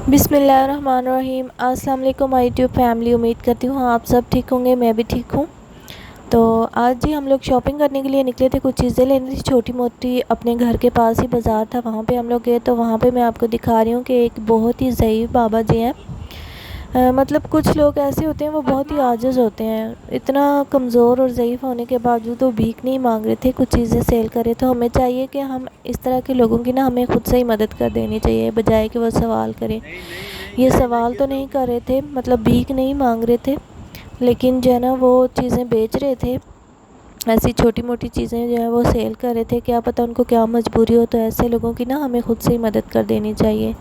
बिस्मिल्लाहिर्रहमानिर्रहीम। अस्सलाम वालेकुम माय यूट्यूब फैमिली। उम्मीद करती हूँ आप सब ठीक होंगे, मैं भी ठीक हूँ। तो आज ही हम लोग शॉपिंग करने के लिए निकले थे, कुछ चीज़ें लेनी थी छोटी मोटी। अपने घर के पास ही बाज़ार था, वहाँ पे हम लोग गए। तो वहाँ पे मैं आपको दिखा रही हूँ कि एक बहुत ही ज़ईफ़ बाबा जी हैं। मतलब कुछ लोग ऐसे होते हैं वो बहुत ही आजिज़ होते हैं, इतना कमज़ोर और ज़ईफ़ होने के बावजूद वो भीख नहीं मांग रहे थे, कुछ चीज़ें सेल कर रहे। तो हमें चाहिए कि हम इस तरह के लोगों की ना हमें ख़ुद से ही मदद कर देनी चाहिए, बजाय कि वो सवाल करें। ये सवाल तो नहीं कर रहे थे, मतलब भीख नहीं मांग रहे थे, लेकिन जो है ना वो चीज़ें बेच रहे थे। ऐसी छोटी मोटी चीज़ें जो है वो सेल कर रहे थे, क्या पता उनको क्या मजबूरी हो। तो ऐसे लोगों की ना हमें ख़ुद से ही मदद कर देनी चाहिए।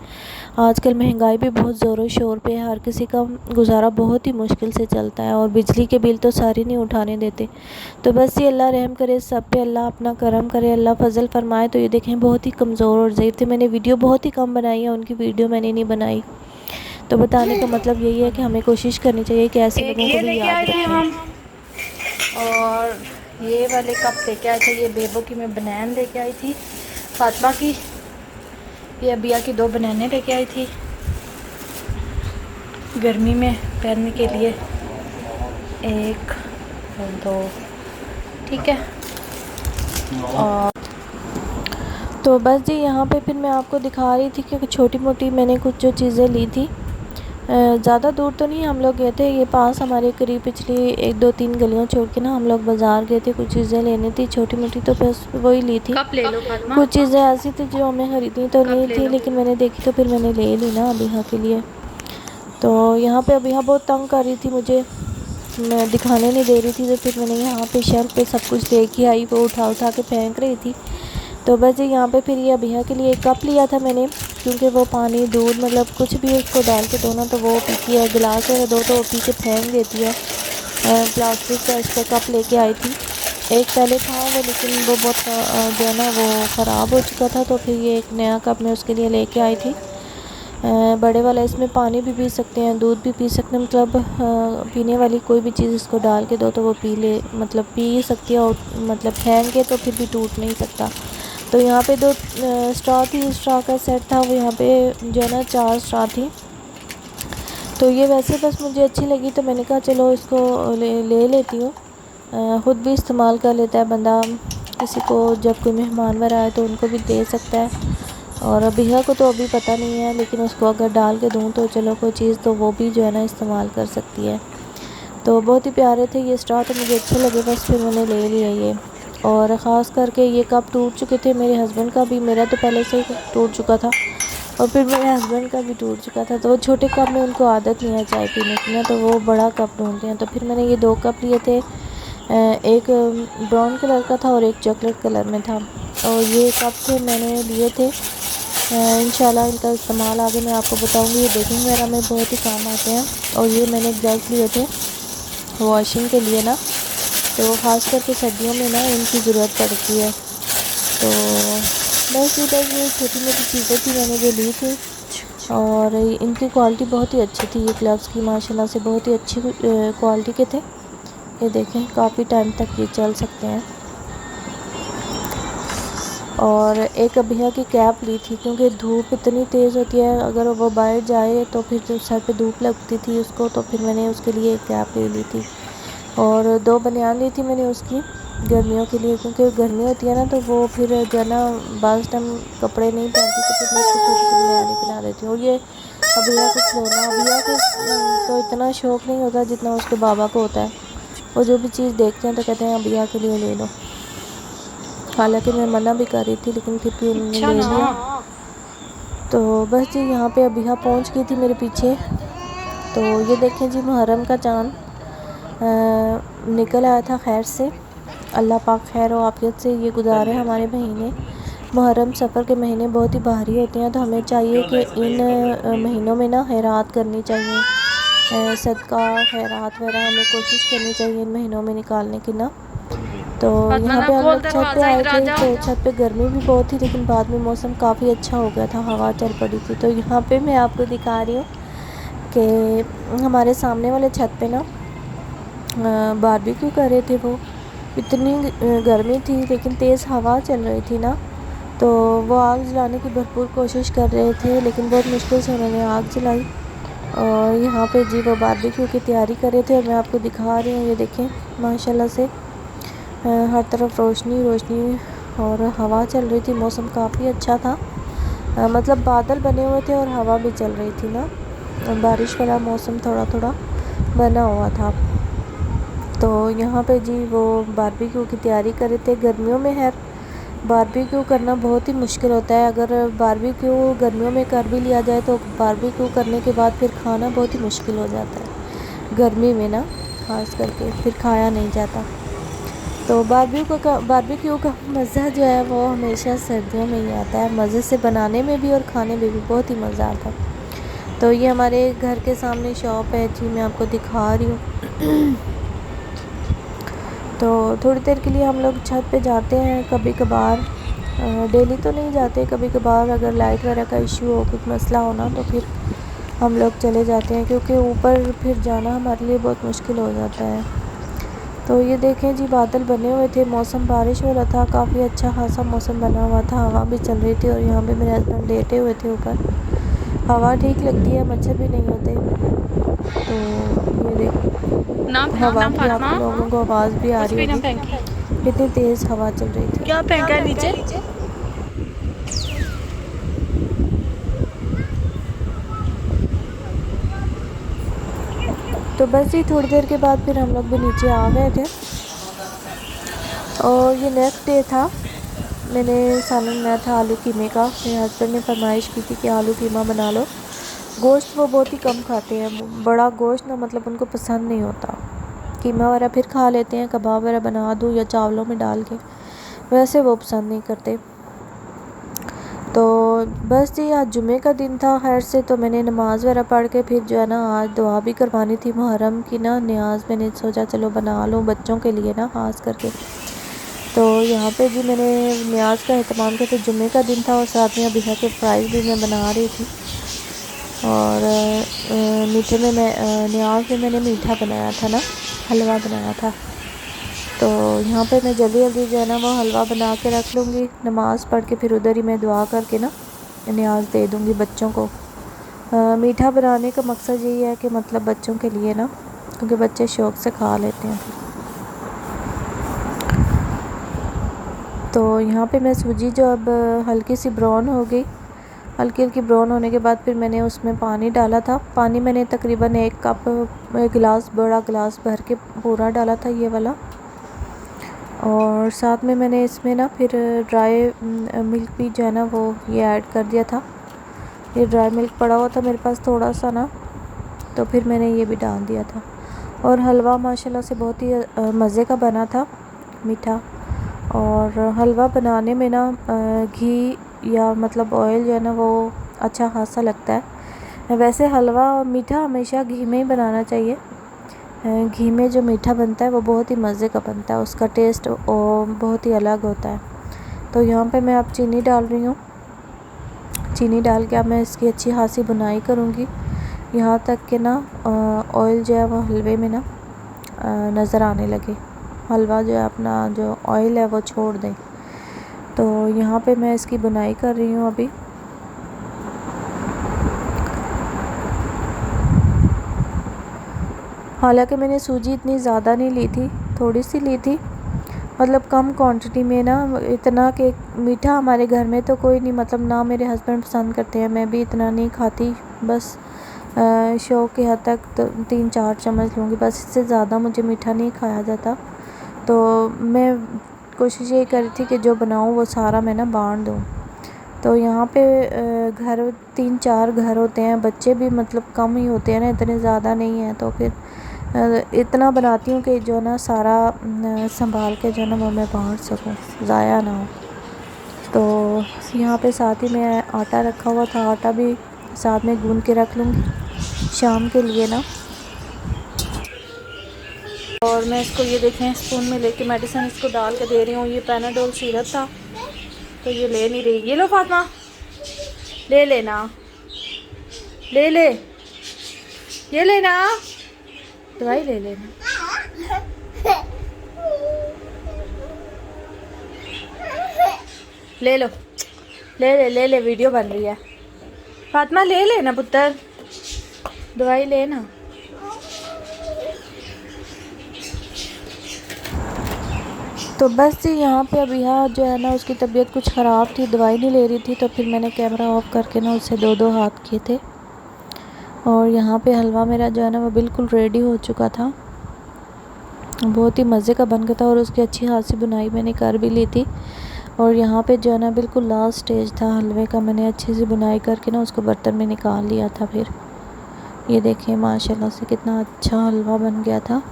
आजकल महंगाई भी बहुत ज़ोरों शोर पे है, हर किसी का गुजारा बहुत ही मुश्किल से चलता है, और बिजली के बिल तो सारे नहीं उठाने देते। तो बस ये अल्लाह रहम करे सब पे, अल्लाह अपना करम करे, अल्लाह फजल फरमाए। तो ये देखें बहुत ही कमज़ोर और ज़ईफ़ थे। मैंने वीडियो बहुत ही कम बनाई है, उनकी वीडियो मैंने नहीं बनाई। तो बताने का मतलब यही है कि हमें कोशिश करनी चाहिए कि ऐसे लोगों को भी याद रखें। और ये वाले कप लेके आए थे, ये बेबो की मैं बनैन लेके आई थी, फातिमा की। ये अबिया की 2 बनैने लेके आई थी गर्मी में पहनने के लिए, 1 और 2, ठीक है। और तो बस जी यहाँ पे फिर मैं आपको दिखा रही थी कि छोटी मोटी मैंने कुछ जो चीज़ें ली थी। ज़्यादा दूर तो नहीं हम लोग गए थे, ये पास हमारे करीब पिछली 1-2-3 गलियाँ छोड़ के ना हम लोग बाज़ार गए थे। कुछ चीज़ें लेनी थी छोटी मोटी, तो बस वही ली थी। कप ले लो फातिमा, कुछ चीज़ें ऐसी थी जो हमें ख़रीदनी तो कप नहीं ले थी, लो। लेकिन मैंने देखी तो फिर मैंने ले ली ना अबिहा के लिए। तो यहाँ पे अबिहा बहुत तंग कर रही थी मुझे, मैं दिखाने नहीं दे रही थी। तो फिर मैंने यहाँ पे शेल्फ पे सब कुछ लेके आई, वो उठा उठा के फेंक रही थी। तो बस ये यहाँ पे फिर ये अबिहा के लिए एक कप लिया था मैंने, क्योंकि वो पानी दूध मतलब कुछ भी उसको डाल के दो ना तो वो पीती है, गिलास में दो तो वो पी के फेंक देती है। प्लास्टिक का इसका कप लेके आई थी। एक पहले था वो, लेकिन वो बहुत जो है ना वो ख़राब हो चुका था। तो फिर ये एक नया कप मैं उसके लिए लेके आई थी, बड़े वाला। इसमें पानी भी पी सकते हैं, दूध भी पी सकते हैं, मतलब पीने वाली कोई भी चीज़ इसको डाल के दो तो वो पी ले, मतलब पी सकती है। और मतलब फेंक के तो फिर भी टूट नहीं सकता। तो यहाँ पे 2 स्ट्रॉ थी, स्ट्रॉ का सेट था वो, यहाँ पे जो है ना 4 स्ट्रॉ थी। तो ये वैसे बस मुझे अच्छी लगी तो मैंने कहा चलो इसको ले लेती हूँ। ख़ुद भी इस्तेमाल कर लेता है बंदा, किसी को जब कोई मेहमान वगैरह आए तो उनको भी दे सकता है। और अबिहा को तो अभी पता नहीं है, लेकिन उसको अगर डाल के दूँ तो चलो कोई चीज़ तो वो भी जो है ना इस्तेमाल कर सकती है। तो बहुत ही प्यारे थे ये स्ट्रॉ, तो मुझे अच्छे लगे, बस फिर मैंने ले लिया ये। और ख़ास करके ये कप टूट चुके थे मेरे हस्बैंड का भी, मेरा तो पहले से ही टूट चुका था और फिर मेरे हस्बैंड का भी टूट चुका था। तो वो छोटे कप में उनको आदत नहीं है चाय पीने की ना, तो वो बड़ा कप ढूंढते हैं। तो फिर मैंने ये 2 कप लिए थे, एक ब्राउन कलर का था और एक चॉकलेट कलर में था। और ये कप थे मैंने लिए थे, इंशाल्लाह इनका इस्तेमाल आगे मैं आपको बताऊंगी। ये बेकिंग वगैरह में बहुत ही काम आते हैं। और ये मैंने ग्लव्स लिए थे वॉशिंग के लिए ना, तो ख़ास करके सर्दियों में ना इनकी ज़रूरत पड़ती है। तो बस ये छोटी मोटी चीज़ें थी मैंने जो ली थी, और इनकी क्वालिटी बहुत ही अच्छी थी। ये ग्लव्स की माशाल्लाह से बहुत ही अच्छी क्वालिटी के थे। ये देखें काफ़ी टाइम तक ये चल सकते हैं। और एक अबिहा की कैप ली थी, क्योंकि धूप इतनी तेज़ होती है, अगर वो बाहर जाए तो फिर जो सर पे धूप लगती थी उसको, तो फिर मैंने उसके लिए एक कैप ले ली थी। और 2 बनियान ली थी मैंने उसकी गर्मियों के लिए, क्योंकि गर्मी होती है ना तो वो फिर जो है ना बाज़ टाइम कपड़े नहीं पहनती, तो फिर मैं उसको छोटी सी बनियान ही पहना देती हूँ। और ये अबिहा को खिलौना, अबिहा को तो इतना शौक़ नहीं होता जितना उसके बाबा को होता है। वो जो भी चीज़ देखते हैं तो कहते हैं अबिहा के लिए ले लो। हालांकि मैं मना भी कर रही थी, लेकिन फिर भी उन्होंने ले लिया। तो बस जी यहाँ पे अबिहा पहुँच गई थी मेरे पीछे। तो ये देखें जी, मुहर्रम का चाँद निकल आया था खैर से। अल्लाह पाक खैर और आफियत से ये गुजारे हमारे महीने। मुहर्रम सफ़र के महीने बहुत ही भारी होते हैं, तो हमें चाहिए कि इन महीनों में ना खैरात करनी चाहिए, सदका खैरात वगैरह हमें कोशिश करनी चाहिए इन महीनों में निकालने की ना। तो यहाँ पे हम लोग छत पे आए थे, तो छत पे गर्मी भी बहुत थी, लेकिन बाद में मौसम काफ़ी अच्छा हो गया था, हवा चल पड़ी थी। तो यहाँ पे मैं आपको दिखा रही हूँ कि हमारे सामने वाले छत पे ना बारबेक्यू कर रहे थे वो। इतनी गर्मी थी लेकिन तेज़ हवा चल रही थी ना, तो वो आग जलाने की भरपूर कोशिश कर रहे थे, लेकिन बहुत मुश्किल से उन्होंने आग जलाई। और यहाँ पे जी वो बारबेक्यू की तैयारी कर रहे थे, और मैं आपको दिखा रही हूँ। ये देखें माशाल्लाह से हर तरफ रोशनी रोशनी और हवा चल रही थी। मौसम काफ़ी अच्छा था, मतलब बादल बने हुए थे और हवा भी चल रही थी ना, बारिश वाला मौसम थोड़ा थोड़ा बना हुआ था। तो यहाँ पे जी वो बारबेक्यू की तैयारी कर रहे थे। गर्मियों में है बारबेक्यू करना बहुत ही मुश्किल होता है। अगर बारबेक्यू गर्मियों में कर भी लिया जाए तो बारबेक्यू करने के बाद फिर खाना बहुत ही मुश्किल हो जाता है गर्मी में ना, ख़ास करके फिर खाया नहीं जाता। तो बारबेक्यू का मज़ा जो है वो हमेशा सर्दियों में ही आता है, मज़े से बनाने में भी और खाने में भी बहुत ही मज़ा आता है। तो ये हमारे घर के सामने शॉप है जी, मैं आपको दिखा रही हूँ। तो थोड़ी देर के लिए हम लोग छत पे जाते हैं कभी कभार, डेली तो नहीं जाते, कभी कभार अगर लाइट वगैरह का इशू हो, कुछ मसला होना, तो फिर हम लोग चले जाते हैं, क्योंकि ऊपर फिर जाना हमारे लिए बहुत मुश्किल हो जाता है। तो ये देखें जी बादल बने हुए थे, मौसम बारिश हो रहा था, काफ़ी अच्छा खासा मौसम बना हुआ था, हवा भी चल रही थी। और यहाँ पे मेरे हस्बैंड लेटे हुए थे ऊपर। हवा ठीक लगती है, मच्छर भी नहीं होते। तो ये देख हवा की आप लोगों को आवाज़ भी आ रही होगी, इतनी तेज़ हवा चल रही थी। क्या फेंका नीचे? तो बस ही थोड़ी देर के बाद फिर हम लोग भी नीचे आ गए थे। और ये नेक्स्ट डे था, मैंने सालन बनाया था आलू कीमे का। मेरे हस्बैंड ने फरमाइश की थी कि आलू कीमा बना लो। गोश्त वो बहुत ही कम खाते हैं, बड़ा गोश्त ना मतलब उनको पसंद नहीं होता। कीमा वगैरह फिर खा लेते हैं, कबाब वगैरह बना दूँ या चावलों में डाल के, वैसे वो पसंद नहीं करते। तो बस जी आज जुमे का दिन था खैर से, तो मैंने नमाज़ वगैरह पढ़ के फिर जो है ना आज दुआ भी करवानी थी मुहर्रम की ना, न्याज मैंने सोचा चलो बना लूँ बच्चों के लिए ना खास करके। तो यहाँ पे जी मैंने न्याज का एहतमाम किया, तो जुमे का दिन था और साथ में अबिहा के फ्राइज़ भी मैं बना रही थी। और मीठे में मैं न्याज में मैंने मीठा बनाया था ना, हलवा बनाया था। तो यहाँ पे मैं जल्दी जल्दी जो है ना वो हलवा बना के रख लूँगी, नमाज़ पढ़ के फिर उधर ही मैं दुआ करके ना न्याज दे दूँगी बच्चों को। मीठा बनाने का मकसद यही है कि मतलब बच्चों के लिए ना, क्योंकि बच्चे शौक़ से खा लेते हैं। तो यहाँ पे मैं सूजी जो अब हल्की सी ब्राउन हो गई, हल्की हल्की ब्राउन होने के बाद फिर मैंने उसमें पानी डाला था। पानी मैंने तकरीबन 1 कप गिलास, बड़ा गिलास भर के पूरा डाला था ये वाला। और साथ में मैंने इसमें ना फिर ड्राई मिल्क भी जो है ना वो ये ऐड कर दिया था। ये ड्राई मिल्क पड़ा हुआ था मेरे पास थोड़ा सा ना, तो फिर मैंने ये भी डाल दिया था। और हलवा माशाल्लाह से बहुत ही मज़े का बना था, मीठा। और हलवा बनाने में ना घी या मतलब ऑयल जो है ना वो अच्छा खासा लगता है। वैसे हलवा और मीठा हमेशा घी में ही बनाना चाहिए। घी में जो मीठा बनता है वो बहुत ही मज़े का बनता है, उसका टेस्ट बहुत ही अलग होता है। तो यहाँ पे मैं अब चीनी डाल रही हूँ। चीनी डाल के अब मैं इसकी अच्छी खासी बुनाई करूँगी, यहाँ तक कि ना ऑयल जो है वो हलवे में ना नज़र आने लगे, हलवा जो है अपना जो ऑयल है वो छोड़ दें। तो यहाँ पे मैं इसकी बुनाई कर रही हूँ अभी। हालांकि मैंने सूजी इतनी ज़्यादा नहीं ली थी, थोड़ी सी ली थी, मतलब कम क्वांटिटी में ना, इतना कि मीठा हमारे घर में तो कोई नहीं, मतलब ना मेरे हस्बैंड पसंद करते हैं, मैं भी इतना नहीं खाती, बस शौक़ की हद तक तो 3-4 चम्मच लूँगी बस, इससे ज़्यादा मुझे मीठा नहीं खाया जाता। तो मैं कोशिश ये कर रही थी कि जो बनाऊँ वो सारा मैं ना बाँट दूँ। तो यहाँ पे घर 3-4 घर होते हैं, बच्चे भी मतलब कम ही होते हैं ना, इतने ज़्यादा नहीं हैं, तो फिर इतना बनाती हूँ कि जो ना सारा संभाल के जो ना वो मैं बाँट सकूँ, ज़ाया ना हो। तो यहाँ पे साथ ही में आटा रखा हुआ था, आटा भी साथ में गूंद के रख लूँगी शाम के लिए ना। और मैं इसको ये देखें स्पून में लेके मेडिसिन इसको डाल के दे रही हूँ। ये पैनाडोल सिरप था तो ये ले नहीं रही। ये लो फातिमा, ले लेना, ले ले, ये लेना, दवाई ले लेना। ले लो, ले ले वीडियो बन रही है। फातिमा ले लेना पुत्र, दवाई लेना। तो बस जी यहाँ पे अभी यहाँ जो है ना उसकी तबीयत कुछ ख़राब थी, दवाई नहीं ले रही थी, तो फिर मैंने कैमरा ऑफ करके ना उससे 2-2 हाथ किए थे। और यहाँ पे हलवा मेरा जो है ना वो बिल्कुल रेडी हो चुका था, बहुत ही मज़े का बन गया था और उसकी अच्छी खासी बुनाई मैंने कर भी ली थी। और यहाँ पे जो है ना बिल्कुल लास्ट स्टेज था हलवे का, मैंने अच्छी सी बुनाई करके ना उसको बर्तन में निकाल लिया था। फिर ये देखिए माशाल्लाह से कितना अच्छा हलवा बन गया था।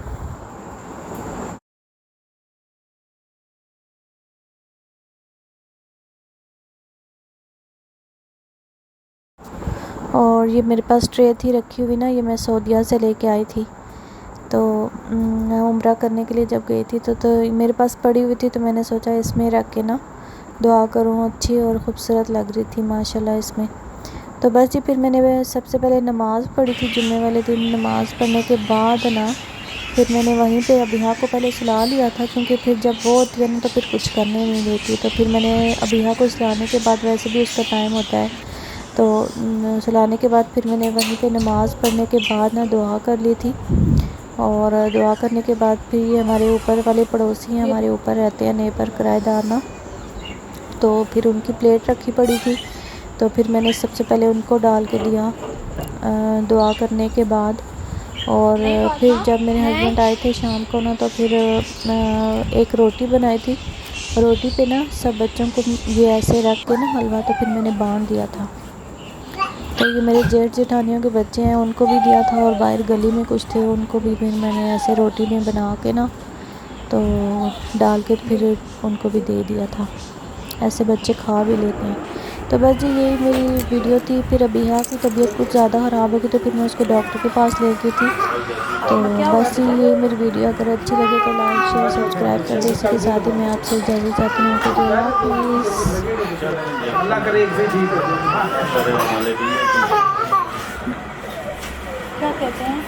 और ये मेरे पास ट्रे थी रखी हुई ना, ये मैं सऊदीया से लेके आई थी। तो मैं उम्रा करने के लिए जब गई थी तो मेरे पास पड़ी हुई थी, तो मैंने सोचा इसमें रख के ना दुआ करूँ। अच्छी और ख़ूबसूरत लग रही थी माशाल्लाह इसमें। तो बस जी फिर मैंने सबसे पहले नमाज़ पढ़ी थी जुम्मे वाले दिन। नमाज़ पढ़ने के बाद ना फिर मैंने वहीं पे अबिहा को पहले सुला लिया था, क्योंकि फिर जब वो होती है ना तो फिर कुछ करने नहीं देती। तो फिर मैंने अबिहा को सुलाने के बाद, वैसे भी उसका टाइम होता है, तो सुलाने के बाद फिर मैंने वहीं पे नमाज़ पढ़ने के बाद ना दुआ कर ली थी। और दुआ करने के बाद फिर ये हमारे ऊपर वाले पड़ोसी हैं, हमारे ऊपर रहते हैं नेबर किराएदार ना, तो फिर उनकी प्लेट रखी पड़ी थी। तो फिर मैंने सबसे पहले उनको डाल के दिया दुआ करने के बाद। और फिर जब मेरे हस्बैंड आए थे शाम को ना, तो फिर एक रोटी बनाई थी। रोटी पे ना सब बच्चों को ये ऐसे रख के ना हलवा, तो फिर मैंने बांध दिया था। तो ये मेरे जेठ जेठानियों के बच्चे हैं, उनको भी दिया था, और बाहर गली में कुछ थे उनको भी फिर मैंने ऐसे रोटी में बना के ना तो डाल के फिर उनको भी दे दिया था। ऐसे बच्चे खा भी लेते हैं। तो बस जी यही मेरी वीडियो थी। फिर अबिहा की तबीयत कुछ ज़्यादा ख़राब हो गई, तो फिर मैं उसको डॉक्टर के पास ले गई थी। तो बस जी ये मेरी वीडियो अगर अच्छी लगे तो लाइक शेयर सब्सक्राइब कर दें। इसी के साथ ही मैं आपसे इजाज़त चाहती हूँ कि क्या कहते हैं?